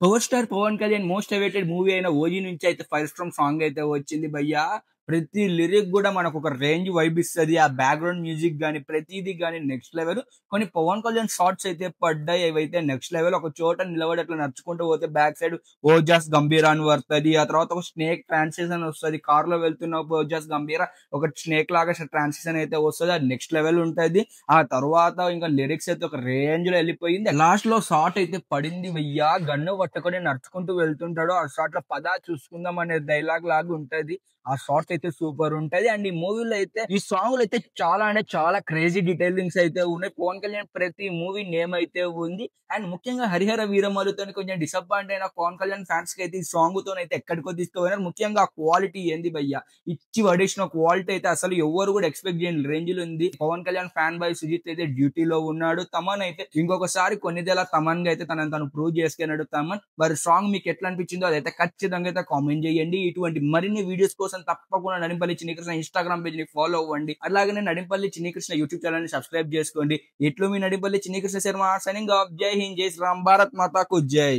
Power star Pawan Kalyan most awaited movie అయిన OG నుంచి అయితే ఫైర్ స్ట్రామ్ సాంగ్ అయితే వచ్చింది భయ్యా. ప్రతి లిరిక్ కూడా మనకు ఒక రేంజ్ వైబ్ ఇస్తుంది. ఆ బ్యాక్గ్రౌండ్ మ్యూజిక్ గానీ ప్రతిదీ గానీ నెక్స్ట్ లెవెల్. కొన్ని పవన్ కళ్యాణ్ షార్ట్స్ అయితే పడ్డాయి, అవైతే నెక్స్ట్ లెవెల్. ఒక చోట నిలబడి అట్లా నడుచుకుంటూ పోతే బ్యాక్ సైడ్ ఓజాస్ గంభీర అని వస్తుంది. ఆ తర్వాత ఒక స్నేక్ ట్రాన్సిషన్ వస్తుంది. కార్ లో వెళ్తున్న ఓజాస్ గంభీర ఒక స్నేక్ లాగా ట్రాన్సిషన్ అయితే వస్తుంది. అది నెక్స్ట్ లెవెల్ ఉంటుంది. ఆ తర్వాత ఇంకా లిరిక్స్ అయితే ఒక రేంజ్ లో వెళ్ళిపోయింది. లాస్ట్ లో షార్ట్ అయితే పడింది భయ్యా. గన్ను పట్టుకొని నడుచుకుంటూ వెళ్తుంటాడు. ఆ షార్ట్ లో పదా చూసుకుందాం అనే డైలాగ్ లాగా ఉంటది. ఆ షార్ట్స్ అయితే సూపర్ ఉంటది. అండ్ ఈ మూవీలో అయితే ఈ సాంగ్ అయితే చాలా అంటే చాలా క్రేజీ డీటెయిలింగ్స్ అయితే ఉన్నాయి. పవన్ కళ్యాణ్ ప్రతి మూవీ నేమ్ అయితే ఉంది. అండ్ ముఖ్యంగా హరిహర వీరమలుతో కొంచెం డిసప్పాయింట్ అయిన పవన్ కళ్యాణ్ ఫ్యాన్స్ కి అయితే ఈ సాంగ్ తో అయితే ఎక్కడికో తీసుకుపోయినారు. ముఖ్యంగా ఆ క్వాలిటీ ఏంది భయ్యా, ఇచ్చి పడేసిన క్వాలిటీ అయితే అసలు ఎవరు కూడా ఎక్స్పెక్ట్ చేయని రేంజ్ లో ఉంది. పవన్ కళ్యాణ్ ఫ్యాన్ బాయ్ సుజిత్ అయితే డ్యూటీలో ఉన్నాడు. తమన్ అయితే ఇంకొకసారి కొన్నిదేలా తమన్ గా అయితే తనను ప్రూవ్ చేసుకున్నాడు తమన్. మరి సాంగ్ మీకు ఎట్లా అనిపించిందో అదైతే ఖచ్చితంగా అయితే కామెంట్ చేయండి. ఇటువంటి మరిన్ని వీడియోస్ కోసం తప్పకుండా నడింపల్లి చిన్ని కృష్ణ ఇన్స్టాగ్రామ్ పేజ్ ని ఫాలో అవ్వండి. అలాగే నడింపల్లి చిన్ని కృష్ణ యూట్యూబ్ ఛానల్ ని సబ్స్క్రైబ్ చేసుకోండి. ఇట్లు మీ నడింపల్లి చిన్ని కృష్ణ శర్మ సైనింగ్ ఆఫ్. జై హింద్, జై శ్రీరామ్, భారత్ మాతాకు జై.